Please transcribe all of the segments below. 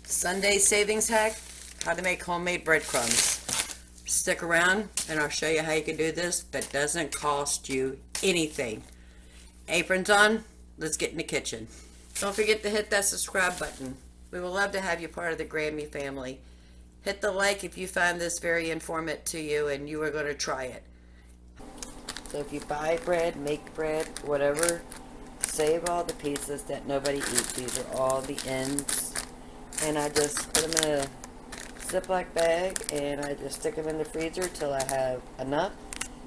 Sunday savings hack, how to make homemade breadcrumbs. Stick around and I'll show you how you can do this that doesn't cost you anything. Aprons on, let's get in the kitchen. Don't forget to hit that subscribe button. We would love to have you part of the Grammy family. Hit the like if you find this very informative to you and you are going to try it. So if you buy bread, make bread, whatever, save all the pieces that nobody eats. These are all the ends. And I just put them in a Ziploc bag and I just stick them in the freezer till I have enough.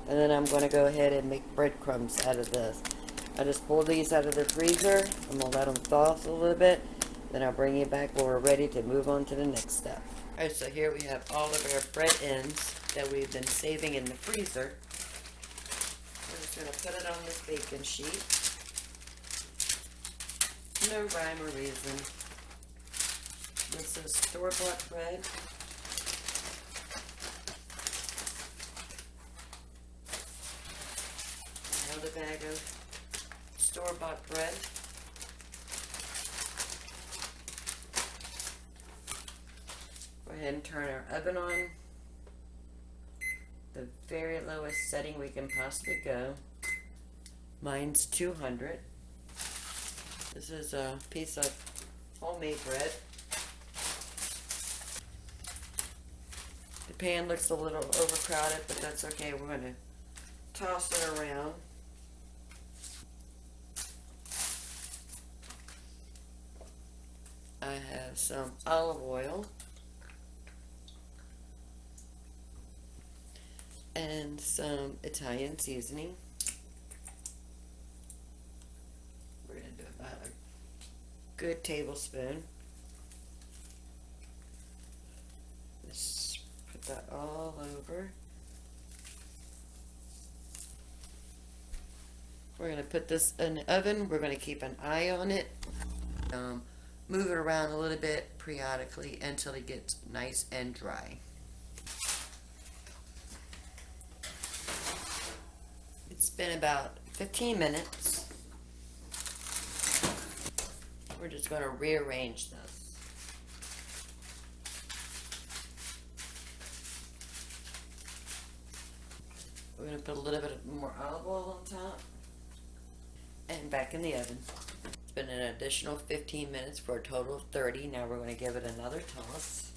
And then I'm going to go ahead and make breadcrumbs out of this. I just pull these out of the freezer. I'm going to let them thaw a little bit. Then I'll bring you back when we're ready to move on to the next step. Alright, so here we have all of our bread ends that we've been saving in the freezer. We're just going to put it on this baking sheet. No rhyme or reason. This is store-bought bread. Another bag of store-bought bread. Go ahead and turn our oven on. The very lowest setting we can possibly go. Mine's 200. This is a piece of homemade bread. The pan looks a little overcrowded, but that's okay. We're going to toss it around. I have some olive oil and some Italian seasoning. We're going to do about a good tablespoon. Just put that all over. We're going to put this in the oven. We're going to keep an eye on it. Move it around a little bit periodically until it gets nice and dry. It's been about 15 minutes. We're just going to rearrange this. We're going to put a little bit more olive oil on top and back in the oven. It's been an additional 15 minutes for a total of 30. Now we're going to give it another toss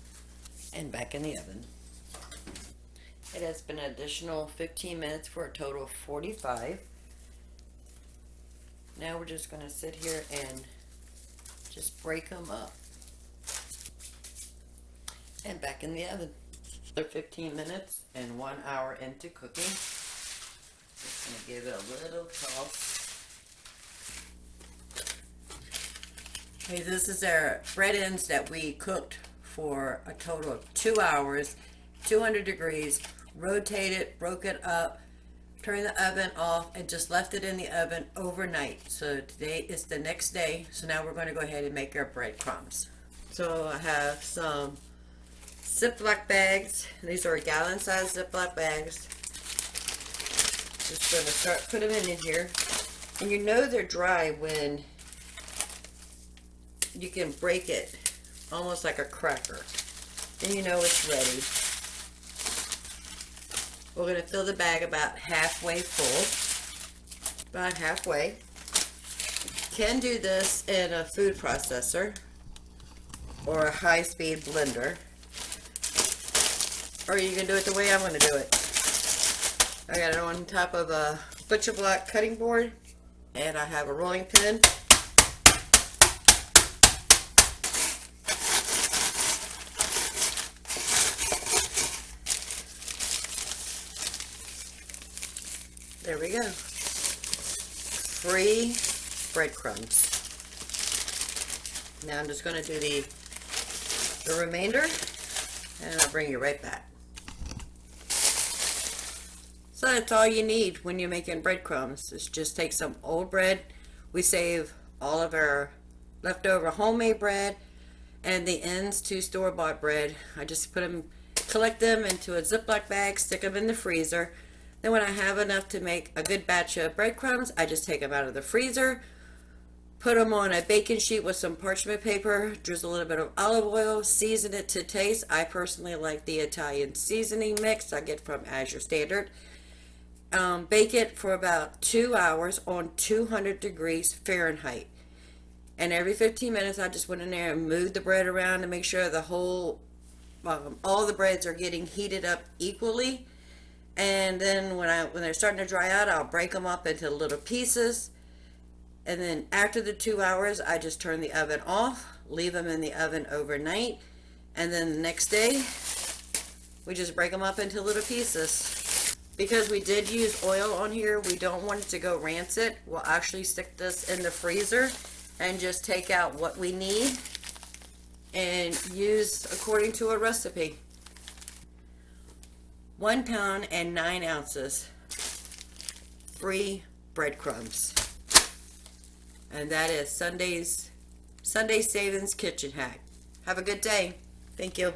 and back in the oven. It has been an additional 15 minutes for a total of 45. Now we're just going to sit here and just break them up and back in the oven. Another 15 minutes and 1 hour into cooking. Just going to give it a little toss. Okay, this is our bread ends that we cooked for a total of 2 hours, 200 degrees, rotated, broke it up, turned the oven off, and just left it in the oven overnight. So today is the next day, so now we're going to go ahead and make our breadcrumbs. So I have some Ziploc bags. These are gallon-sized Ziploc bags. Just going to start putting them in here. And you know they're dry when you can break it almost like a cracker. Then you know it's ready. We're going to fill the bag about halfway full. About halfway. You can do this in a food processor or a high-speed blender. Or you can do it the way I'm going to do it. I got it on top of a butcher block cutting board. And I have a rolling pin. There we go. Free breadcrumbs. Now I'm just going to do the remainder and I'll bring you right back. So that's all you need when you're making breadcrumbs. Is just take some old bread. We save all of our leftover homemade bread and the ends to store-bought bread. I just collect them into a Ziploc bag, stick them in the freezer. Then when I have enough to make a good batch of breadcrumbs, I just take them out of the freezer, Put them on a baking sheet with some parchment paper, drizzle a little bit of olive oil, season it to taste. I personally like the Italian seasoning mix I get from Azure Standard. Bake it for about 2 hours on 200 degrees Fahrenheit. And every 15 minutes, I just went in there and moved the bread around to make sure the whole, all the breads are getting heated up equally. And then when they're starting to dry out, I'll break them up into little pieces. And then after the 2 hours, I just turn the oven off, leave them in the oven overnight. And then the next day, we just break them up into little pieces. Because we did use oil on here, we don't want it to go rancid. We'll actually stick this in the freezer and just take out what we need and use according to a recipe. 1 pound and 9 ounces free breadcrumbs. And that is Sunday Savings Kitchen Hack. Have a good day. Thank you.